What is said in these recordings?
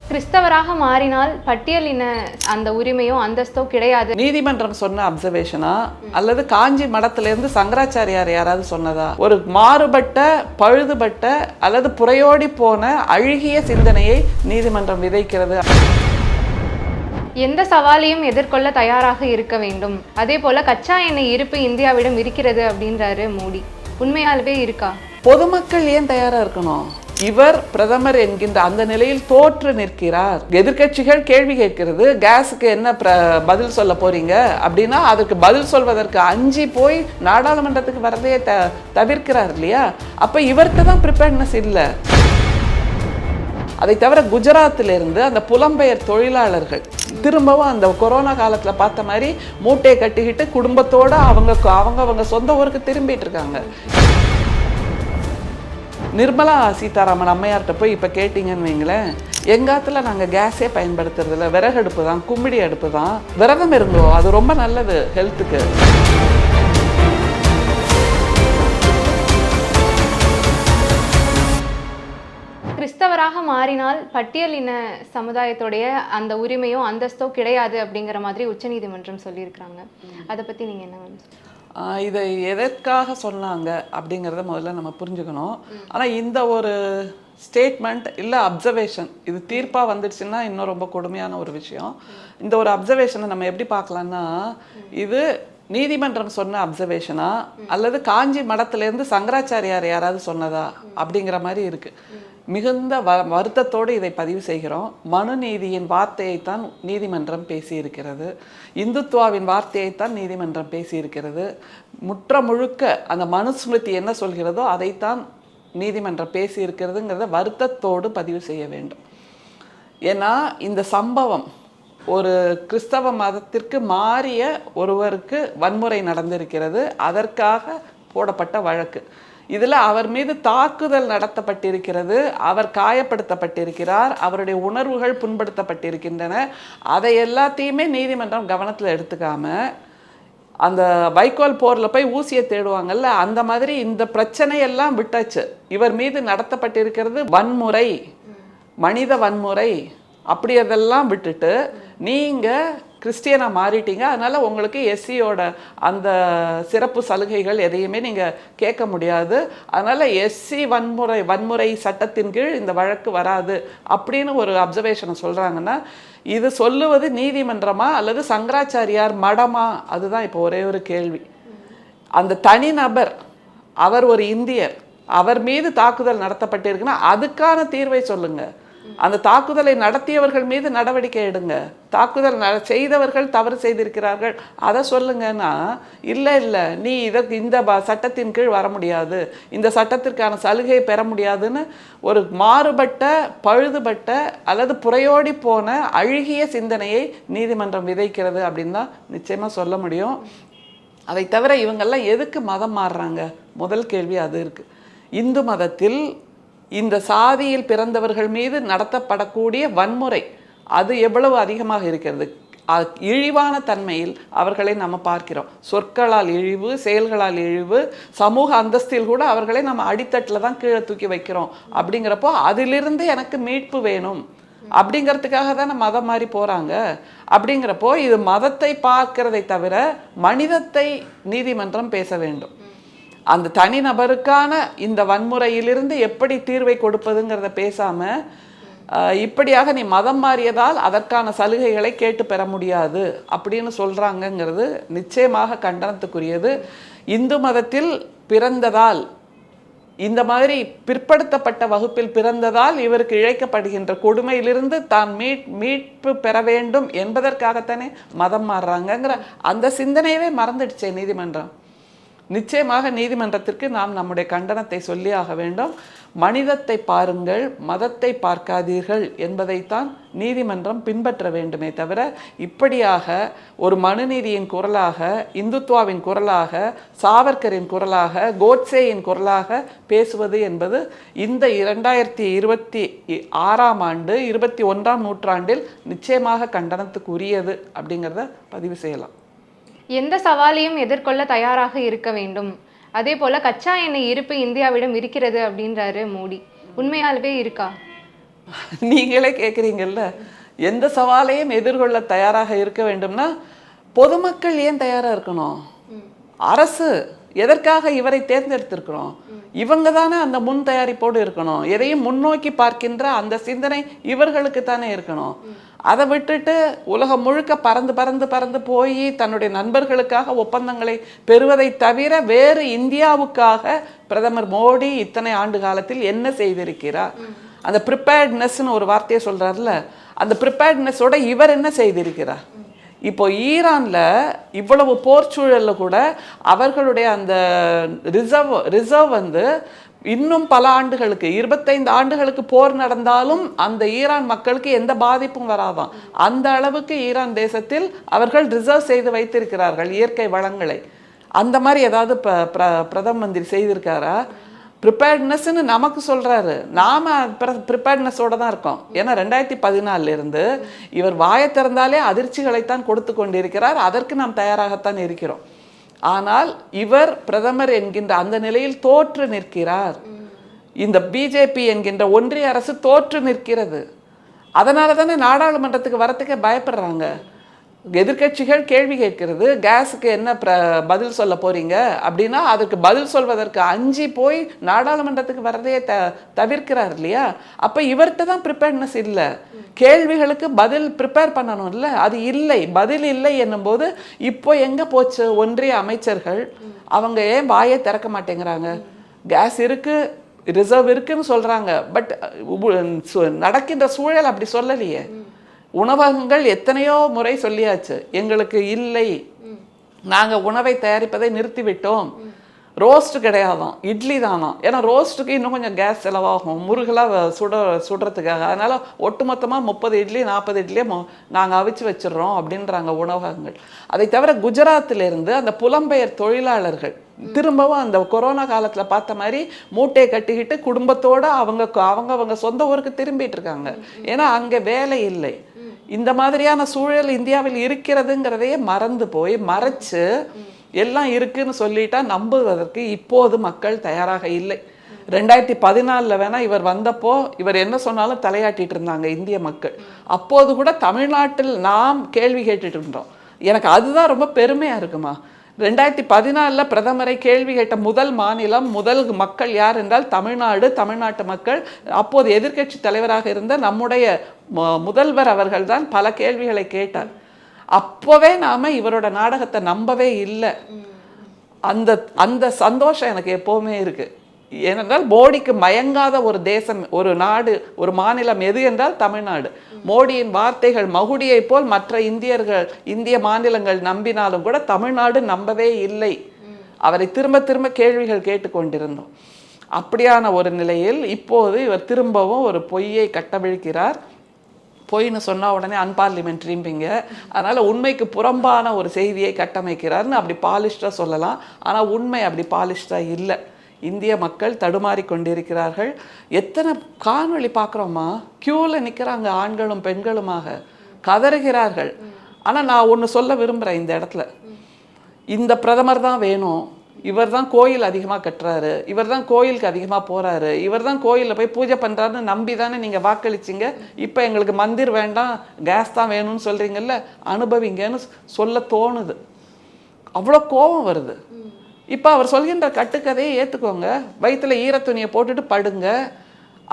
கிறிஸ்தவராக மாறினால் பட்டியலின அந்த உரிமையோ அந்தஸ்தோ கிடையாது. நீதிமன்றம் சொன்ன அப்சர்வேஷனா அல்லது காஞ்சி மடத்திலிருந்து சங்கராச்சாரியார் யாராவது சொன்னதா? ஒரு மாறுபட்ட பழுதுபட்ட அல்லது புறையோடி போன அழுகிய சிந்தனையை நீதிமன்றம் விதைக்கிறது. எந்த சவாலையும் எதிர்கொள்ள தயாராக இருக்க வேண்டும். அதே போல கச்சா எண்ணெய் இருப்பு இந்தியாவிடம் இருக்கிறது அப்படின்றாரு மோடி. உண்மையாகவே இருக்கா? பொதுமக்கள் ஏன் தயாரா இருக்கணும்? இவர் பிரதமர் என்கின்ற அந்த நிலையில் தோற்று நிற்கிறார். எதிர்கட்சிகள் கேள்வி கேட்கிறது, கேஸுக்கு என்ன பதில் சொல்ல போறீங்க அப்படின்னா அதுக்கு பதில் சொல்வதற்கு அஞ்சி போய் நாடாளுமன்றத்துக்கு வரதே தவிர்க்கிறார் இல்லையா? அப்ப இவர்கிட்ட தான் ப்ரிப்பேர்னஸ் இல்லை. அதை தவிர குஜராத்திலிருந்து அந்த புலம்பெயர் தொழிலாளர்கள் திரும்பவும் அந்த கொரோனா காலத்தில் பார்த்த மாதிரி மூட்டையை கட்டிக்கிட்டு குடும்பத்தோடு அவங்க சொந்த ஊருக்கு திரும்பிட்டு இருக்காங்க. நிர்மலா சீதாராமன் அம்மையார்கிட்ட போய் இப்போ கேட்டிங்கன்னு வைங்களேன், எங்காத்துல நாங்கள் கேஸே பயன்படுத்துறதில்ல, விறகு அடுப்பு தான், கும்பிடி அடுப்பு தான். விரதம் இருந்தோ, அது ரொம்ப நல்லது ஹெல்த்துக்கு. கிறிஸ்தவராக மாறினால் பட்டியலின சமுதாயத்துடைய அந்த உரிமையோ அந்தஸ்தோ கிடையாது அப்படிங்கிற மாதிரி உச்சநீதிமன்றம் சொல்லியிருக்கிறாங்க. அதை பற்றி நீங்கள் என்ன? இதை எதற்காக சொன்னாங்க அப்படிங்கிறத முதல்ல நம்ம புரிஞ்சுக்கணும். ஆனால் இந்த ஒரு ஸ்டேட்மெண்ட் இல்லை அப்சர்வேஷன், இது தீர்ப்பாக வந்துடுச்சுன்னா இன்னும் ரொம்ப கொடுமையான ஒரு விஷயம். இந்த ஒரு அப்சர்வேஷனை நம்ம எப்படி பார்க்கலான்னா, இது நீதிமன்றம் சொன்ன அப்சர்வேஷனா அல்லது காஞ்சி மடத்திலேருந்து சங்கராச்சாரியார் யாராவது சொன்னதா அப்படிங்கிற மாதிரி இருக்குது. மிகுந்த வருத்தத்தோடு இதை பதிவு செய்கிறோம். மனு நீதியின் வார்த்தையைத்தான் நீதிமன்றம் பேசியிருக்கிறது, இந்துத்துவாவின் வார்த்தையைத்தான் நீதிமன்றம் பேசியிருக்கிறது. முற்ற முழுக்க அந்த மனுஸ்மிருதி என்ன சொல்கிறதோ அதைத்தான் நீதிமன்றம் பேசியிருக்கிறதுங்கிறத வருத்தத்தோடு பதிவு செய்ய வேண்டும். ஏன்னா இந்த சம்பவம் ஒரு கிறிஸ்தவ மதத்திற்கு மாறிய ஒருவருக்கு வன்முறை நடந்திருக்கிறது, அதற்காக போடப்பட்ட வழக்கு. இதில் அவர் மீது தாக்குதல் நடத்தப்பட்டிருக்கிறது, அவர் காயப்படுத்தப்பட்டிருக்கிறார், அவருடைய உணர்வுகள் புண்படுத்தப்பட்டிருக்கின்றன. அதை எல்லாத்தையுமே நீதிமன்றம் கவனத்தில் எடுத்துக்காம அந்த வைக்கோல் போரில் போய் ஊசியை தேடுவாங்கல்ல, அந்த மாதிரி இந்த பிரச்சனையெல்லாம் விட்டாச்சு. இவர் மீது நடத்தப்பட்டிருக்கிறது வன்முறை, மனித வன்முறை, அப்படி அதெல்லாம் விட்டுட்டு நீங்கள் கிறிஸ்டியனாக மாறிட்டீங்க, அதனால் உங்களுக்கு எஸ்சியோட அந்த சிறப்பு சலுகைகள் எதையுமே நீங்கள் கேட்க முடியாது, அதனால் எஸ்சி வன்முறை சட்டத்தின் கீழ் இந்த வழக்கு வராது அப்படின்னு ஒரு அப்சர்வேஷனை சொல்கிறாங்கன்னா, இது சொல்லுவது நீதிமன்றமா அல்லது சங்கராச்சாரியார் மடமா? அதுதான் இப்போ ஒரே ஒரு கேள்வி. அந்த தனிநபர், அவர் ஒரு இந்தியர், அவர் மீது தாக்குதல் நடத்தப்பட்டிருக்குன்னா அதுக்கான தீர்வை சொல்லுங்கள். அந்த தாக்குதலை நடத்தியவர்கள் மீது நடவடிக்கை எடுங்க. தாக்குதல் செய்தவர்கள் தவறு செய்திருக்கிறார்கள் அதை சொல்லுங்கன்னா, இல்லை நீ இந்த சட்டத்தின் கீழ் வர முடியாது, இந்த சட்டத்திற்கான சலுகையை பெற முடியாதுன்னு ஒரு மாறுபட்ட பழுதுபட்ட அல்லது புறையோடி போன அழுகிய சிந்தனையை நீதிமன்றம் விதைக்கிறது அப்படின்னு தான் நிச்சயமாக சொல்ல முடியும். அதை தவிர இவங்கெல்லாம் எதுக்கு மதம் மாறுறாங்க? முதல் கேள்வி அது இருக்குது. இந்து மதத்தில் இந்த சாதியில் பிறந்தவர்கள் மீது நடத்தப்படக்கூடிய வன்முறை அது எவ்வளவு அதிகமாக இருக்கிறது. இழிவான தன்மையில் அவர்களை நம்ம பார்க்கிறோம். சொற்களால் இழிவு, செயல்களால் இழிவு, சமூக அந்தஸ்தில் கூட அவர்களை நம்ம அடித்தட்டில் தான் கீழே தூக்கி வைக்கிறோம். அப்படிங்கிறப்போ அதிலிருந்து எனக்கு மீட்பு வேணும் அப்படிங்கிறதுக்காக தானே மதம் மாறி போகிறாங்க. அப்படிங்கிறப்போ இது மதத்தை பார்க்கிறதை தவிர மனிதத்தை நீதிமன்றம் பேச வேண்டும். அந்த தனிநபருக்கான இந்த வன்முறையிலிருந்து எப்படி தீர்வை கொடுப்பதுங்கிறத பேசாமல் இப்படியாக நீ மதம் மாறியதால் அதற்கான சலுகைகளை கேட்டு பெற முடியாது அப்படின்னு சொல்கிறாங்கங்கிறது நிச்சயமாக கண்டனத்துக்குரியது. இந்து மதத்தில் பிறந்ததால், இந்த மாதிரி பிற்படுத்தப்பட்ட வகுப்பில் பிறந்ததால் இவருக்கு இழைக்கப்படுகின்ற கொடுமையிலிருந்து தான் மீட்பு பெற வேண்டும் என்பதற்காகத்தானே மதம் மாறுறாங்கங்கிற அந்த சிந்தனையவே மறந்துடுச்சே நீதிமன்றம். நிச்சயமாக நீதிமன்றத்திற்கு நாம் நம்முடைய கண்டனத்தை சொல்லி ஆக வேண்டும். மனிதத்தை பாருங்கள், மதத்தை பார்க்காதீர்கள் என்பதைத்தான் நீதிமன்றம் பின்பற்ற வேண்டுமே தவிர இப்படியாக ஒரு மனுநீதியின் குரலாக, இந்துத்துவாவின் குரலாக, சாவர்கரின் குரலாக, கோட்சேயின் குரலாக பேசுவது என்பது இந்த 2026ஆம் ஆண்டு 21ஆம் நூற்றாண்டில் நிச்சயமாக கண்டனத்துக்கு உரியது அப்படிங்கிறத பதிவு செய்யலாம். எந்த சவாலையும் எதிர்கொள்ள தயாராக இருக்க வேண்டும். அதே போல கச்சா எண்ணெய் இருப்பு இந்தியாவிடம் இருக்கிறது அப்படின்றாரு மோடி. உண்மையாகவே இருக்கா? நீங்களே கேட்குறீங்கல்ல, எந்த சவாலையும் எதிர்கொள்ள தயாராக இருக்க வேண்டும்னா பொதுமக்கள் ஏன் தயாராக இருக்கணும்? அரசு எதற்காக இவரை தேர்ந்தெடுத்திருக்கிறோம்? இவங்க தானே அந்த முன் தயாரிப்போடு இருக்கணும். எதையும் முன்னோக்கி பார்க்கின்ற அந்த சிந்தனை இவர்களுக்கு தானே இருக்கணும். அதை விட்டுட்டு உலகம் முழுக்க பறந்து பறந்து பறந்து போய் தன்னுடைய நண்பர்களுக்காக ஒப்பந்தங்களை பெறுவதை தவிர வேறு இந்தியாவுக்காக பிரதமர் மோடி இத்தனை ஆண்டு காலத்தில் என்ன செய்திருக்கிறார்? அந்த ப்ரிப்பேர்ட்னஸ்ன்னு ஒரு வார்த்தையை சொல்றாருல, அந்த ப்ரிப்பேர்ட்னஸோட இவர் என்ன செய்திருக்கிறார்? இப்போ ஈரானில் இவ்வளவு போர் சூழலில் கூட அவர்களுடைய அந்த ரிசர்வ் வந்து இன்னும் பல ஆண்டுகளுக்கு 25 ஆண்டுகளுக்கு போர் நடந்தாலும் அந்த ஈரான் மக்களுக்கு எந்த பாதிப்பும் வராதாம். அந்த அளவுக்கு ஈரான் தேசத்தில் அவர்கள் ரிசர்வ் செய்து வைத்திருக்கிறார்கள் இயற்கை வளங்களை. அந்த மாதிரி ஏதாவது பிரதம மந்திரி செய்திருக்காரா? ப்ரிப்பேர்ட்னஸ்ன்னு நமக்கு சொல்கிறாரு, நாம் ப்ரிப்பேர்ட்னஸோடு தான் இருக்கோம். ஏன்னா 2014 இவர் வாயை திறந்தாலே அதிர்ச்சிகளைத்தான் கொடுத்து கொண்டிருக்கிறார். அதற்கு நாம் தயாராகத்தான் இருக்கிறோம். ஆனால் இவர் பிரதமர் என்கின்ற அந்த நிலையில் தோற்று நிற்கிறார். இந்த பிஜேபி என்கின்ற ஒன்றிய அரசு தோற்று நிற்கிறது. அதனால தானே நாடாளுமன்றத்துக்கு வரத்துக்கே பயப்படுறாங்க. எதிர்கட்சிகள் கேள்வி கேட்கிறது, கேஸுக்கு என்ன பதில் சொல்ல போறீங்க அப்படின்னா அதுக்கு பதில் சொல்வதற்கு அஞ்சி போய் நாடாளுமன்றத்துக்கு வரதே தவிர்க்கிறார் இல்லையா? அப்போ இவர்கிட்ட தான் ப்ரிப்பேர்ட்னஸ் இல்லை. கேள்விகளுக்கு பதில் ப்ரிப்பேர் பண்ணணும் இல்லை, அது இல்லை, பதில் இல்லை என்னும்போது இப்போ எங்கே போச்சு ஒன்றிய அமைச்சர்கள்? அவங்க ஏன் வாயை திறக்க மாட்டேங்கிறாங்க? கேஸ் இருக்கு, ரிசர்வ் இருக்குன்னு சொல்றாங்க, பட் நடக்கின்ற சூழல் அப்படி சொல்லலையே. உணவகங்கள் எத்தனையோ முறை சொல்லியாச்சு, எங்களுக்கு இல்லை, நாங்கள் உணவை தயாரிப்பதை நிறுத்திவிட்டோம். ரோஸ்ட் கிடையாதான், இட்லி தானா. ஏன்னா ரோஸ்ட்டுக்கு இன்னும் கொஞ்சம் கேஸ் செலவாகும் முருகலாக சுடுறதுக்காக. அதனால் ஒட்டுமொத்தமாக 30 இட்லி 40 இட்லியே நாங்கள் அவிச்சு வச்சிடுறோம் அப்படின்றாங்க உணவகங்கள். அதை தவிர குஜராத்திலிருந்து அந்த புலம்பெயர் தொழிலாளர்கள் திரும்பவும் அந்த கொரோனா காலத்தில் பார்த்த மாதிரி மூட்டையை கட்டிக்கிட்டு குடும்பத்தோடு அவங்க சொந்த ஊருக்கு திரும்பிட்டு இருக்காங்க. ஏன்னா அங்கே வேலை இல்லை. இந்த மாதிரியான சூழல் இந்தியாவில் இருக்கிறதுங்கிறதையே மறந்து போய் மறைச்சு எல்லாம் இருக்குன்னு சொல்லிட்டா நம்புவதற்கு இப்போது மக்கள் தயாராக இல்லை. 2014 வேணா இவர் வந்தப்போ இவர் என்ன சொன்னாலும் தலையாட்டிட்டு இருந்தாங்க இந்திய மக்கள். அப்போது கூட தமிழ்நாட்டில் நாம் கேள்வி கேட்டுட்டு இருந்தோம். எனக்கு அதுதான் ரொம்ப பெருமையா இருக்குமா. 2014 பிரதமரை கேள்வி கேட்ட முதல் மாநிலம், முதல் மக்கள் யார் என்றால் தமிழ்நாடு, தமிழ்நாட்டு மக்கள். அப்போது எதிர்க்கட்சி தலைவராக இருந்த நம்முடைய முதல்வர் அவர்கள் தான் பல கேள்விகளை கேட்டார். அப்போவே நாம இவரோட நாடகத்தை நம்பவே இல்லை. அந்த அந்த சந்தோஷம் எனக்கு எப்போவுமே இருக்கு. ஏனென்றால் மோடிக்கு மயங்காத ஒரு தேசம், ஒரு நாடு, ஒரு மாநிலம் எது என்றால் தமிழ்நாடு. மோடியின் வார்த்தைகள் மகுடியை போல் மற்ற இந்திய மாநிலங்கள் நம்பினாலும் கூட தமிழ்நாடு நம்பவே இல்லை. அவரை திரும்ப திரும்ப கேள்விகள் கேட்டுக்கொண்டிருந்தோம். அப்படியான ஒரு நிலையில் இப்போது இவர் திரும்பவும் ஒரு பொய்யை கட்டவிழ்க்கிறார். பொய்ன்னு சொன்னால் உடனே அன்பார்லிமெண்ட்ரிம்பிங்க. அதனால் உண்மைக்கு புறம்பான ஒரு செய்தியை கட்டமைக்கிறார்னு அப்படி பாலிஷ்டாக சொல்லலாம். ஆனால் உண்மை அப்படி பாலிஷ்டாக இல்லை. இந்திய மக்கள் தடுமாறி கொண்டிருக்கிறார்கள். எத்தனை காணொளி பார்க்குறோமா, க்யூவில் நிற்கிறாங்க ஆண்களும் பெண்களுமாக, கதறுகிறார்கள். ஆனால் நான் ஒன்று சொல்ல விரும்புகிறேன் இந்த இடத்துல, இந்த பிரதமர் தான் வேணும், இவர் தான் கோயில் அதிகமாக கட்டுறாரு, இவர் தான் கோயிலுக்கு அதிகமாக போகிறாரு, இவர் தான் கோயிலில் போய் பூஜை பண்ணுறாருன்னு நம்பி தானே நீங்கள் வாக்களிச்சிங்க. இப்போ எங்களுக்கு மந்திர் வேண்டாம், கேஸ் தான் வேணும்னு சொல்கிறீங்கல்ல, அனுபவிங்கன்னு சொல்ல தோணுது. அவ்வளோ கோபம் வருது. இப்போ அவர் சொல்கின்ற கட்டுக்கதையை ஏற்றுக்கோங்க. வயிற்றுல ஈரத்துணியை போட்டுட்டு படுங்க.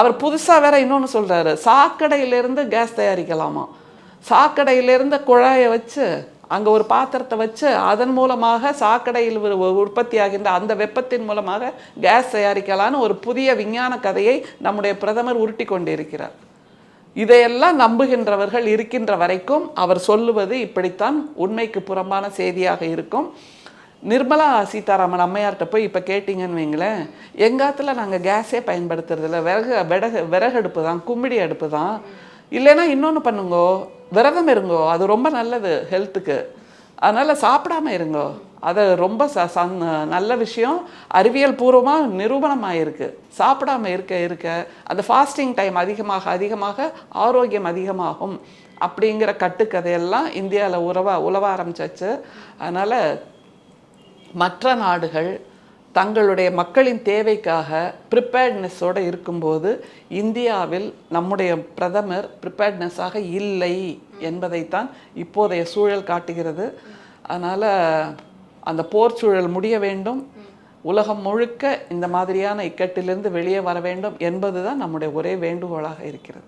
அவர் புதுசாக வேற இன்னொன்று சொல்கிறாரு, சாக்கடையிலேருந்து கேஸ் தயாரிக்கலாமா. சாக்கடையிலேருந்து குழாயை வச்சு அங்கே ஒரு பாத்திரத்தை வச்சு அதன் மூலமாக சாக்கடையில் உற்பத்தி ஆகின்ற அந்த வெப்பத்தின் மூலமாக கேஸ் தயாரிக்கலான்னு ஒரு புதிய விஞ்ஞான கதையை நம்முடைய பிரதமர் உருட்டி கொண்டிருக்கிறார். இதையெல்லாம் நம்புகின்றவர்கள் இருக்கின்ற வரைக்கும் அவர் சொல்லுவது இப்படித்தான் உண்மைக்கு புறம்பான செய்தியாக இருக்கும். நிர்மலா சீதாராமன் அம்மையார்கிட்ட போய் இப்போ கேட்டிங்கன்னு வைங்களேன், எங்காத்தில் நாங்கள் கேஸே பயன்படுத்துறதில்ல, விறகடுப்பு தான், கும்மிடி அடுப்பு தான். இல்லைன்னா இன்னொன்று பண்ணுங்கோ, விரதம் இருங்கோ, அது ரொம்ப நல்லது ஹெல்த்துக்கு, அதனால் சாப்பிடாம இருங்கோ, அது ரொம்ப நல்ல விஷயம், அறிவியல் பூர்வமாக நிரூபணமாயிருக்கு. சாப்பிடாம இருக்க அந்த ஃபாஸ்டிங் டைம் அதிகமாக ஆரோக்கியம் அதிகமாகும் அப்படிங்கிற கட்டுக்கதையெல்லாம் இந்தியாவில் உலவ ஆரம்பிச்சாச்சு. அதனால் மற்ற நாடுகள் தங்களுடைய மக்களின் தேவைக்காக ப்ரிப்பேர்ட்னஸோடு இருக்கும்போது இந்தியாவில் நம்முடைய பிரதமர் ப்ரிப்பேர்ட்னஸாக இல்லை என்பதைத்தான் இப்போதைய சூழல் காட்டுகிறது. அதனால் அந்த போர் சூழல் முடிய வேண்டும், உலகம் முழுக்க இந்த மாதிரியான இக்கட்டிலிருந்து வெளியே வர வேண்டும் என்பது தான் நம்முடைய ஒரே வேண்டுகோளாக இருக்கிறது.